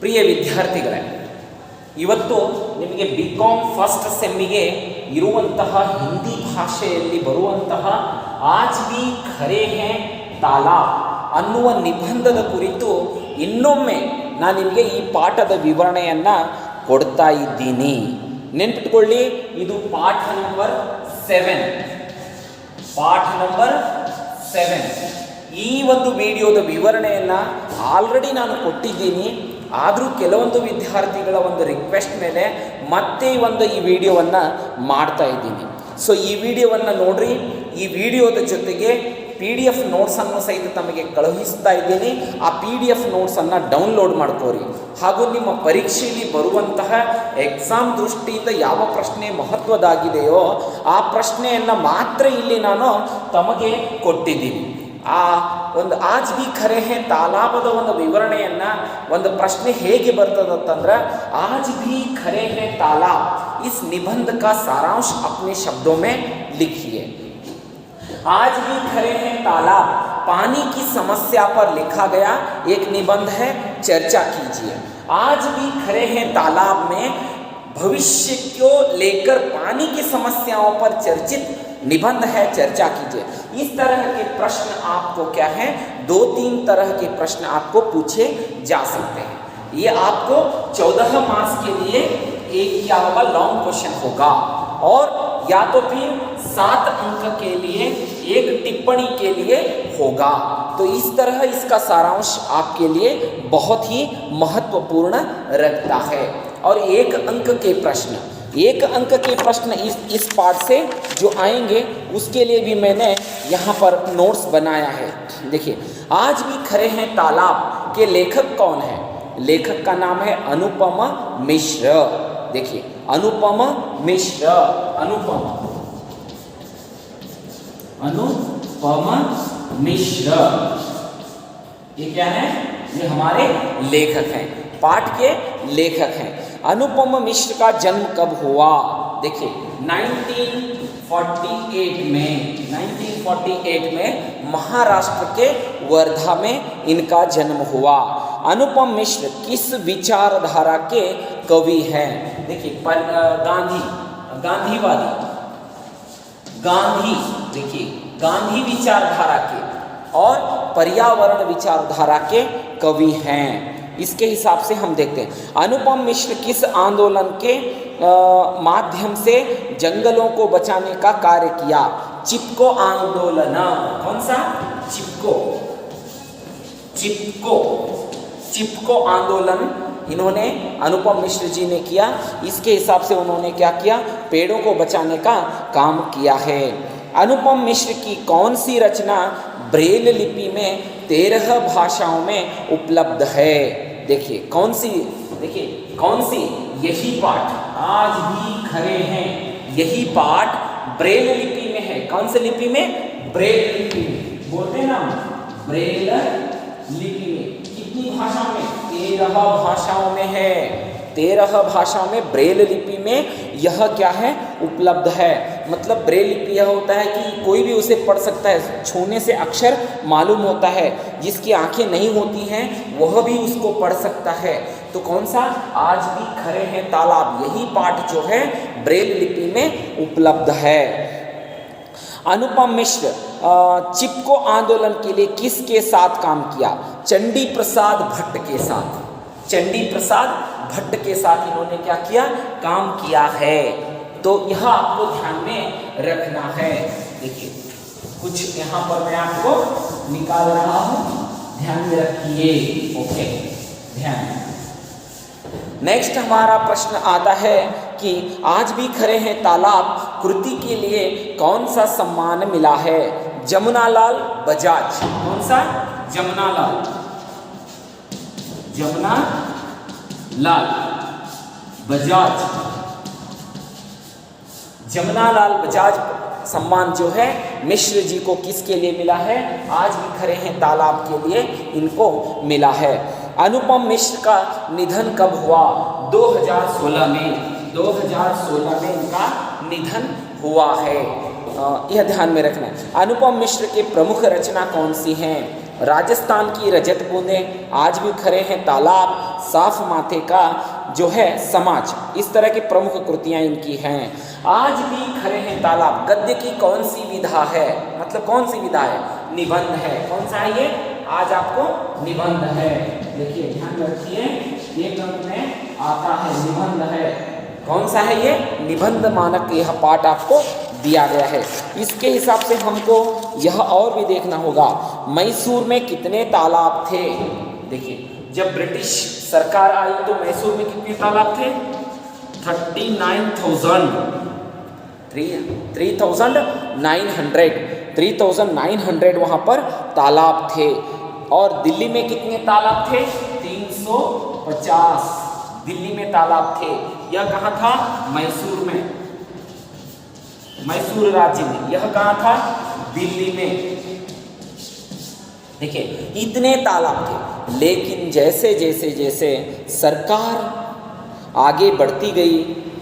ಪ್ರಿಯ ವಿದ್ಯಾರ್ಥಿಗಳೇ, ಇವತ್ತು ನಿಮಗೆ ಬಿ ಕಾಮ್ ಫಸ್ಟ್ ಸೆಮ್ಮಿಗೆ ಇರುವಂತಹ ಹಿಂದಿ ಭಾಷೆಯಲ್ಲಿ ಬರುವಂತಹ ಆಜ್ ಬಿ ಖರೆ ಹೇ ತಾಲಾಬ್ ಅನ್ನುವ ನಿಬಂಧದ ಕುರಿತು ಇನ್ನೊಮ್ಮೆ ನಾನು ನಿಮಗೆ ಈ ಪಾಠದ ವಿವರಣೆಯನ್ನು ಕೊಡ್ತಾ ಇದ್ದೀನಿ. ನೆನ್ಪಿಟ್ಕೊಳ್ಳಿ, ಇದು ಪಾಠ ನಂಬರ್ 7. ಪಾಠ ನಂಬರ್ 7. ಈ ಒಂದು ವಿಡಿಯೋದ ವಿವರಣೆಯನ್ನು ಆಲ್ರೆಡಿ ನಾನು ಕೊಟ್ಟಿದ್ದೀನಿ. ಆದರೂ ಕೆಲವೊಂದು ವಿದ್ಯಾರ್ಥಿಗಳ ಒಂದು ರಿಕ್ವೆಸ್ಟ್ ಮೇಲೆ ಮತ್ತೆ ಈ ವಿಡಿಯೋವನ್ನು ಮಾಡ್ತಾ ಇದ್ದೀನಿ. ಸೊ ಈ ವಿಡಿಯೋವನ್ನು ನೋಡ್ರಿ. ಈ ವಿಡಿಯೋದ ಜೊತೆಗೆ PDF ನೋಟ್ಸನ್ನು ಸಹಿತ ತಮಗೆ ಕಳುಹಿಸ್ತಾ ಇದ್ದೀನಿ. ಆ PDF ನೋಟ್ಸನ್ನು ಡೌನ್ಲೋಡ್ ಮಾಡ್ಕೋರಿ. ಹಾಗೂ ನಿಮ್ಮ ಪರೀಕ್ಷೆಯಲ್ಲಿ ಬರುವಂತಹ ಎಕ್ಸಾಮ್ ದೃಷ್ಟಿಯಿಂದ ಯಾವ ಪ್ರಶ್ನೆ ಮಹತ್ವದಾಗಿದೆಯೋ ಆ ಪ್ರಶ್ನೆಯನ್ನು ಮಾತ್ರ ಇಲ್ಲಿ ನಾನು ತಮಗೆ ಕೊಟ್ಟಿದ್ದೀನಿ. ಆ ಒಂದು ಆಜ್ ಬಿ ಖರೆ ಹೇ ತಾಲಾಬದ ಒಂದು ವಿವರಣೆಯನ್ನು, ಒಂದು ಪ್ರಶ್ನೆ ಹೇಗೆ ಬರ್ತದಂತಂದ್ರೆ, ಆಜ್ ಬಿ ಖರೆ ಹೇ तालाब इस निबंध का सारांश अपने शब्दों में लिखिए. आज भी खरे हैं तालाब पानी की समस्या पर लिखा गया एक निबंध है, चर्चा कीजिए. आज भी खरे हैं तालाब में भविष्य को लेकर पानी की समस्याओं पर चर्चित निबंध है, चर्चा कीजिए. इस तरह के प्रश्न आपको क्या है, 2-3 तरह के प्रश्न आपको पूछे जा सकते हैं. ये आपको 14 मार्क्स के लिए एक क्या होगा, लॉन्ग क्वेश्चन होगा, और या तो फिर 7 अंक के लिए एक टिप्पणी के लिए होगा. तो इस तरह इसका सारांश आपके लिए बहुत ही महत्वपूर्ण रखता है. और 1 अंक के प्रश्न इस पार्ट से जो आएंगे उसके लिए भी मैंने यहाँ पर नोट्स बनाया है. देखिए, आज भी खरे हैं तालाब के लेखक कौन है? लेखक का नाम है अनुपम मिश्र. देखिए, अनुपम मिश्र, अनुपम मिश्र, ये क्या है? ये हमारे लेखक हैं, पाठ के लेखक हैं. अनुपम मिश्र का जन्म कब हुआ? देखिए, 1948 में महाराष्ट्र के वर्धा में इनका जन्म हुआ. अनुपम मिश्र किस विचारधारा के कवि हैं? देखिए, गांधी विचारधारा के और पर्यावरण विचारधारा के कवि हैं. इसके हिसाब से हम देखते हैं, अनुपम मिश्र किस आंदोलन के माध्यम से जंगलों को बचाने का कार्य किया? चिपको आंदोलन. कौन सा? चिपको आंदोलन इन्होंने अनुपम मिश्र जी ने किया. इसके हिसाब से उन्होंने क्या किया? पेड़ों को बचाने का काम किया है. अनुपम मिश्र की कौन सी रचना ब्रेल लिपि में 13 भाषाओं में उपलब्ध है? देखिए, कौन सी? यही पाठ, आज भी खरे हैं, यही पाठ ब्रेल लिपि में है. कौन से लिपि में? ब्रेल लिपि में. बोलते हैं ना, ब्रेल लिपि में. कितनी भाषाओं में? 13 भाषाओं में है. 13 भाषाओं में ब्रेल लिपि में यह क्या है? उपलब्ध है. मतलब ब्रेल लिपि यह होता है कि कोई भी उसे पढ़ सकता है, छूने से अक्षर मालूम होता है. जिसकी आंखें नहीं होती हैं वह भी उसको पढ़ सकता है. तो कौन सा? आज भी खरे हैं तालाब, यही पाठ जो है ब्रेल लिपि में उपलब्ध है. अनुपम मिश्र चिपको आंदोलन के लिए किसके साथ काम किया? चंडी प्रसाद भट्ट के साथ. चंडी प्रसाद भट्ट के साथ इन्होंने क्या किया? काम किया है. तो यह आपको ध्यान में रखना है. देखिए, कुछ यहाँ पर मैं आपको निकाल रहा हूँ, ध्यान में रखिए. ओके, ध्यान. नेक्स्ट हमारा प्रश्न आता है कि आज भी खरे हैं तालाब कृति के लिए कौन सा सम्मान मिला है? जमुनालाल बजाज. कौन सा? जमुनालाल बजाज. जमुनालाल बजाज सम्मान जो है मिश्र जी को किसके लिए मिला है? आज भी खरे हैं तालाब के लिए इनको मिला है. अनुपम मिश्र का निधन कब हुआ? 2016 में. 2016 में इनका निधन हुआ है. यह ध्यान में रखना है. अनुपम मिश्र के प्रमुख रचना कौन सी हैं? राजस्थान की रजत बूंदें, आज भी खड़े हैं तालाब, साफ माथे का जो है समाज, इस तरह की प्रमुख कृतियां इनकी हैं। आज भी खड़े हैं तालाब गद्य की कौन सी विधा है, मतलब कौन सी विधा है, निबंध है। कौन सा है ये, आज आपको निबंध है। देखिए ध्यान रखिए, ये क्रम में आता है, निबंध है। कौन सा है ये, निबंध मानक, यह पाठ आपको दिया गया है। इसके हिसाब से हमको यह और भी देखना होगा, मैसूर में कितने तालाब थे। देखिए जब ब्रिटिश सरकार आई तो मैसूर में कितने तालाब थे, 3900 वहाँ पर तालाब थे। और दिल्ली में कितने तालाब थे, 350 दिल्ली में तालाब थे। यह कहाँ था, मैसूर में, मैसूर राज्य में। यह कहाँ था, दिल्ली में। देखिए इतने तालाब थे, लेकिन जैसे जैसे जैसे सरकार आगे बढ़ती गई,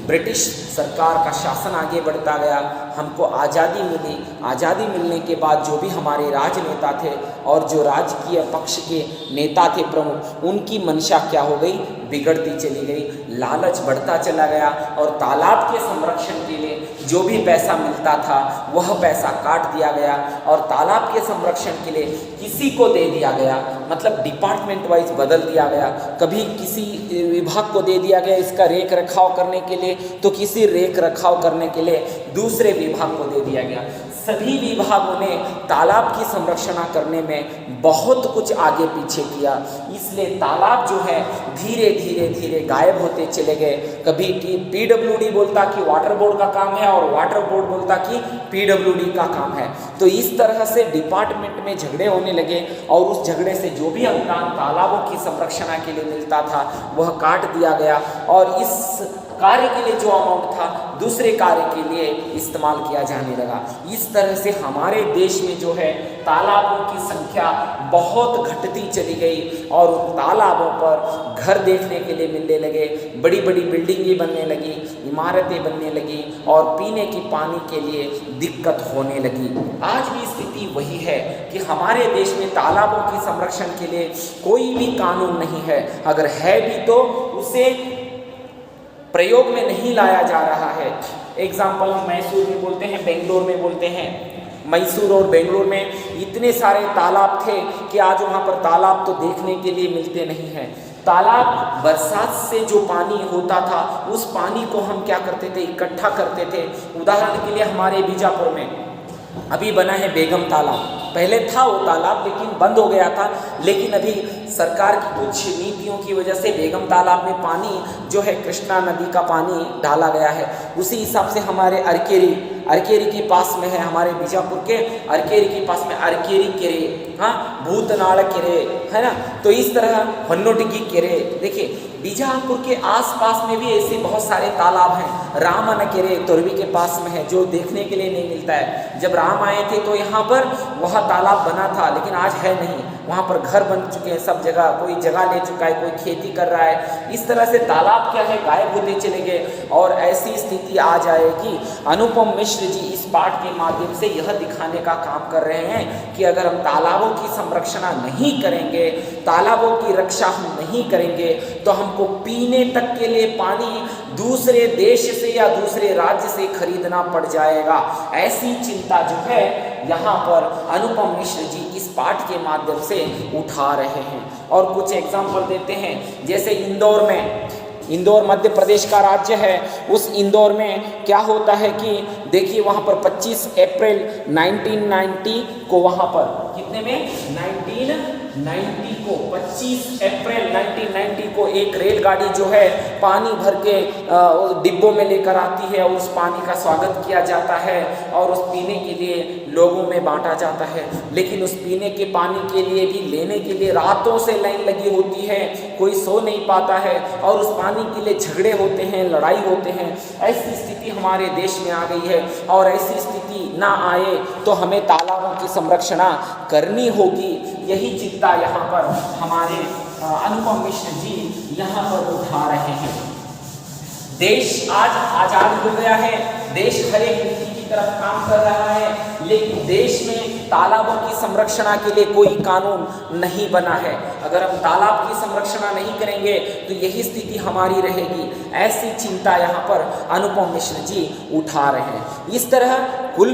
ब्रिटिश सरकार का शासन आगे बढ़ता गया, हमको आज़ादी मिली। आज़ादी मिलने के बाद जो भी हमारे राजनेता थे और जो राजकीय पक्ष के नेता थे प्रमुख, उनकी मंशा क्या हो गई, बिगड़ती चली गई, लालच बढ़ता चला गया और तालाब के संरक्षण के लिए जो भी पैसा मिलता था वह पैसा काट दिया गया और तालाब के संरक्षण के लिए किसी को दे दिया गया, मतलब डिपार्टमेंट वाइज बदल दिया गया। कभी किसी विभाग को दे दिया गया इसका रेख रखाव करने के लिए, तो किसी रेख रखाव करने के लिए दूसरे विभाग को दे दिया गया। सभी विभागों ने तालाब की संरक्षण करने में बहुत कुछ आगे पीछे किया, इसलिए तालाब जो है धीरे धीरे धीरे गायब होते चले गए। कभी कि पीडब्ल्यूडी बोलता कि वाटर बोर्ड का काम है और वाटर बोर्ड बोलता कि पीडब्ल्यूडी का काम है। तो इस तरह से डिपार्टमेंट में झगड़े होने लगे और उस झगड़े से जो भी अनुदान तालाबों की संरक्षण के लिए मिलता था वह काट दिया गया और इस कार्य के लिए जो अमाउंट था दूसरे कार्य के लिए इस्तेमाल किया जाने लगा। इस तरह से हमारे देश में जो है तालाबों की संख्या बहुत घटती चली गई और तालाबों पर घर देखने के लिए मिलने लगे, बड़ी बड़ी बिल्डिंगें बनने लगी, इमारतें बनने लगी और पीने की पानी के लिए दिक्कत होने लगी। आज भी स्थिति वही है कि हमारे देश में तालाबों की संरक्षण के लिए कोई भी कानून नहीं है, अगर है भी तो उसे प्रयोग में नहीं लाया जा रहा है। एग्जाम्पल हम मैसूर में बोलते हैं, बेंगलोर में बोलते हैं। मैसूर और बेंगलोर में इतने सारे तालाब थे कि आज वहाँ पर तालाब तो देखने के लिए मिलते नहीं हैं। तालाब बरसात से जो पानी होता था उस पानी को हम क्या करते थे, इकट्ठा करते थे। उदाहरण के लिए हमारे बीजापुर में अभी बना है बेगम तालाब, पहले था वो तालाब लेकिन बंद हो गया था, लेकिन अभी सरकार की कुछ नीतियों की वजह से बेगम तालाब में पानी जो है कृष्णा नदी का पानी डाला गया है। उसी हिसाब से हमारे अरकेरी के पास में है, हमारे बीजापुर के अरकेरी के पास में अरकेरी केरे, हाँ भूतनाड़ केरे है ना। तो इस तरह हन्नोटिगी केरे, देखिए बीजापुर के आसपास में भी ऐसे बहुत सारे तालाब हैं। रामन केरे तोरवी के पास में है जो देखने के लिए नहीं मिलता है। जब राम आए थे तो यहाँ पर वह तालाब बना था लेकिन आज है नहीं, वहाँ पर घर बन चुके हैं सब जगह, कोई जगह ले चुका है, कोई खेती कर रहा है। इस तरह से तालाब क्या है, गायब होते चले गए और ऐसी स्थिति आ जाएगी। अनुपम मिश्र जी इस पाठ के माध्यम से यह दिखाने का काम कर रहे हैं कि अगर हम तालाबों की संरक्षण नहीं करेंगे, तालाबों की रक्षा हम नहीं करेंगे तो हमको पीने तक के लिए पानी दूसरे देश से या दूसरे राज्य से खरीदना पड़ जाएगा। ऐसी चिंता जो है यहाँ पर अनुपम मिश्र जी इस पाठ के माध्यम से उठा रहे हैं। और कुछ एग्जाम्पल देते हैं, जैसे इंदौर मध्य प्रदेश का राज्य है। उस इंदौर में क्या होता है कि देखिए वहाँ पर 25 अप्रैल 1990 को, वहाँ पर कितने में 1990 को 25 अप्रैल 1990 को एक रेलगाड़ी जो है पानी भर के डिब्बों में लेकर आती है और उस पानी का स्वागत किया जाता है और उस पीने के लिए लोगों में बांटा जाता है। लेकिन उस पीने के पानी के लिए भी लेने के लिए रातों से लाइन लगी होती है, कोई सो नहीं पाता है और उस पानी के लिए झगड़े होते हैं, लड़ाई होते हैं। ऐसी स्थिति हमारे देश में आ गई है और ऐसी स्थिति ना आए तो हमें तालाबों की संरक्षण करनी होगी। यही चिंता यहाँ पर हमारे अनुपम मिश्र जी यहाँ पर उठा रहे हैं। देश आज आजाद हो गया है, देश हर एक नीति की तरफ काम कर रहा है, लेकिन देश में तालाबों की संरक्षणा के लिए कोई कानून नहीं बना है। अगर हम तालाब की संरक्षणा नहीं करेंगे तो यही स्थिति हमारी रहेगी। ऐसी चिंता यहाँ पर अनुपम मिश्र जी उठा रहे हैं। इस तरह कुल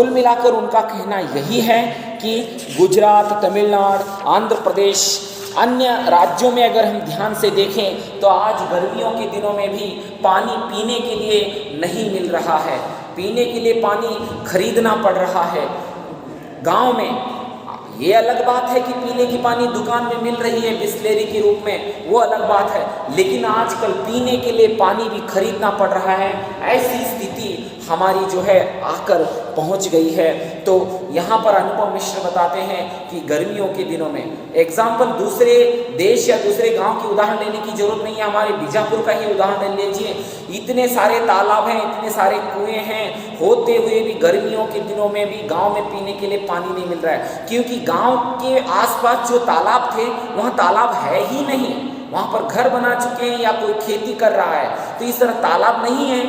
मिलाकर उनका कहना यही है कि गुजरात, तमिलनाडु, आंध्र प्रदेश, अन्य राज्यों में अगर हम ध्यान से देखें तो आज गर्मियों के दिनों में भी पानी पीने के लिए नहीं मिल रहा है, पीने के लिए पानी खरीदना पड़ रहा है। गांव में ये अलग बात है कि पीने की पानी दुकान में मिल रही है बिस्लेरी के रूप में, वो अलग बात है, लेकिन आजकल पीने के लिए पानी भी खरीदना पड़ रहा है। ऐसी स्थिति हमारी जो है आकर पहुंच गई है। तो यहाँ पर अनुपम मिश्र बताते हैं कि गर्मियों के दिनों में एग्जाम्पल दूसरे देश या दूसरे गांव की उदाहरण लेने की जरूरत नहीं है, हमारे बीजापुर का ही उदाहरण ले लीजिए। इतने सारे तालाब हैं, इतने सारे कुएं हैं, होते हुए भी गर्मियों के दिनों में भी गांव में पीने के लिए पानी नहीं मिल रहा है, क्योंकि गांव के आसपास जो तालाब थे वहाँ तालाब है ही नहीं, वहाँ पर घर बना चुके हैं या कोई खेती कर रहा है, तो इस तरह तालाब नहीं है।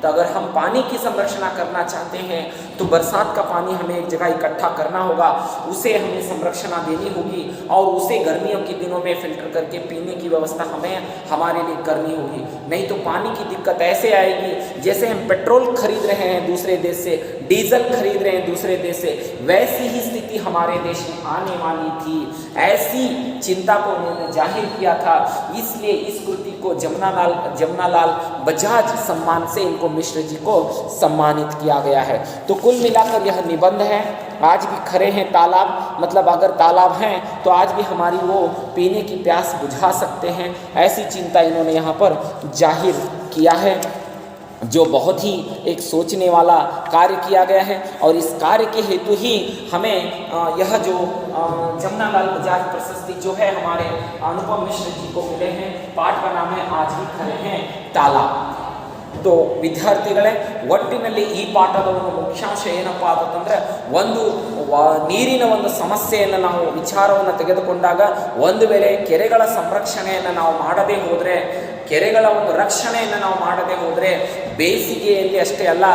तो अगर हम पानी की संरक्षण करना चाहते हैं तो बरसात का पानी हमें एक जगह इकट्ठा करना होगा, उसे हमें संरक्षण देनी होगी और उसे गर्मियों के दिनों में फिल्टर करके पीने की व्यवस्था हमें हमारे लिए करनी होगी। नहीं तो पानी की दिक्कत ऐसे आएगी जैसे हम पेट्रोल खरीद रहे हैं दूसरे देश से, डीजल खरीद रहे हैं दूसरे देश से, वैसी ही स्थिति हमारे देश में आने वाली थी। ऐसी चिंता को उन्होंने जाहिर किया था, इसलिए इस कृति को जमुनालाल बजाज सम्मान से इनको मिश्र जी को सम्मानित किया गया है। तो कुल मिलाकर यह निबंध है। आज भी खरे हैं तालाब, मतलब अगर तालाब हैं तो आज भी हमारी वो पीने की प्यास बुझा सकते हैं, ऐसी चिंता इन्होंने यहाँ पर जाहिर किया है, जो बहुत ही एक सोचने वाला कार्य किया गया है। और इस कार्य के हेतु ही हमें यह जो जमुनालाल बजाज प्रशस्ति जो है हमारे अनुपम मिश्र जी को मिले हैं। पाठ का नाम है आज भी खरे हैं तालाब। तो ವಿದ್ಯಾರ್ಥಿಗಳೇ, ಒಟ್ಟಿನಲ್ಲಿ ಈ ಪಾಠದ ಒಂದು ಮುಖ್ಯಾಂಶ ಏನಪ್ಪ ಅಂತಂದರೆ, ನೀರಿನ ಒಂದು ಸಮಸ್ಯೆಯನ್ನು ನಾವು ವಿಚಾರವನ್ನು ತೆಗೆದುಕೊಂಡಾಗ ಒಂದು ವೇಳೆ ಕೆರೆಗಳ ಸಂರಕ್ಷಣೆಯನ್ನು ನಾವು ಮಾಡದೇ ಹೋದರೆ, ಕೆರೆಗಳ ಒಂದು ರಕ್ಷಣೆಯನ್ನು ನಾವು ಮಾಡದೇ ಹೋದರೆ ಬೇಸಿಗೆಯಲ್ಲಿ ಅಷ್ಟೇ ಅಲ್ಲ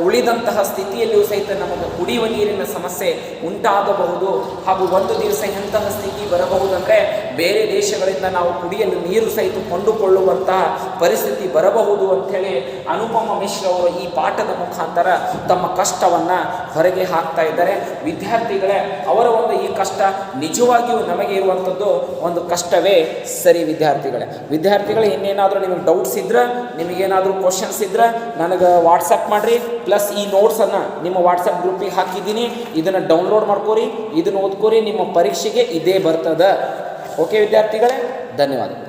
ಉಳಿದಂತಹ ಸ್ಥಿತಿಯಲ್ಲಿಯೂ ಸಹಿತ ನಮಗೆ ಕುಡಿಯುವ ನೀರಿನ ಸಮಸ್ಯೆ ಉಂಟಾಗಬಹುದು. ಹಾಗೂ ಒಂದು ದಿವಸ ಎಂತಹ ಸ್ಥಿತಿ ಬರಬಹುದಂದರೆ ಬೇರೆ ದೇಶಗಳಿಂದ ನಾವು ಕುಡಿಯಲು ನೀರು ಸಹಿತ ಕೊಂಡುಕೊಳ್ಳುವಂತಹ ಪರಿಸ್ಥಿತಿ ಬರಬಹುದು ಅಂಥೇಳಿ ಅನುಪಮ ಮಿಶ್ರ ಅವರು ಈ ಪಾಠದ ಮುಖಾಂತರ ತಮ್ಮ ಕಷ್ಟವನ್ನು ಹೊರಗೆ ಹಾಕ್ತಾ ಇದ್ದಾರೆ. ವಿದ್ಯಾರ್ಥಿಗಳೇ, ಅವರ ಒಂದು ಈ ಕಷ್ಟ ನಿಜವಾಗಿಯೂ ನಮಗೆ ಇರುವಂಥದ್ದು ಒಂದು ಕಷ್ಟವೇ ಸರಿ. ವಿದ್ಯಾರ್ಥಿಗಳೇ ಇನ್ನೇನಾದರೂ ನಿಮಗೆ ಡೌಟ್ಸ್ ಇದ್ರೆ, ನಿಮಗೇನಾದರೂ ಕ್ವಶನ್ಸ್ ಇದ್ರೆ ನನಗೆ ವಾಟ್ಸಪ್ ಮಾಡಿರಿ. ಪ್ಲಸ್ ಈ ನೋಟ್ಸನ್ನು ನಿಮ್ಮ ವಾಟ್ಸಪ್ ಗ್ರೂಪಿಗೆ ಹಾಕಿದ್ದೀನಿ, ಇದನ್ನು ಡೌನ್ಲೋಡ್ ಮಾಡ್ಕೋರಿ, ಇದನ್ನು ಓದ್ಕೋರಿ, ನಿಮ್ಮ ಪರೀಕ್ಷೆಗೆ ಇದೇ ಬರ್ತದೆ. ಓಕೆ ವಿದ್ಯಾರ್ಥಿಗಳೇ, ಧನ್ಯವಾದಗಳು.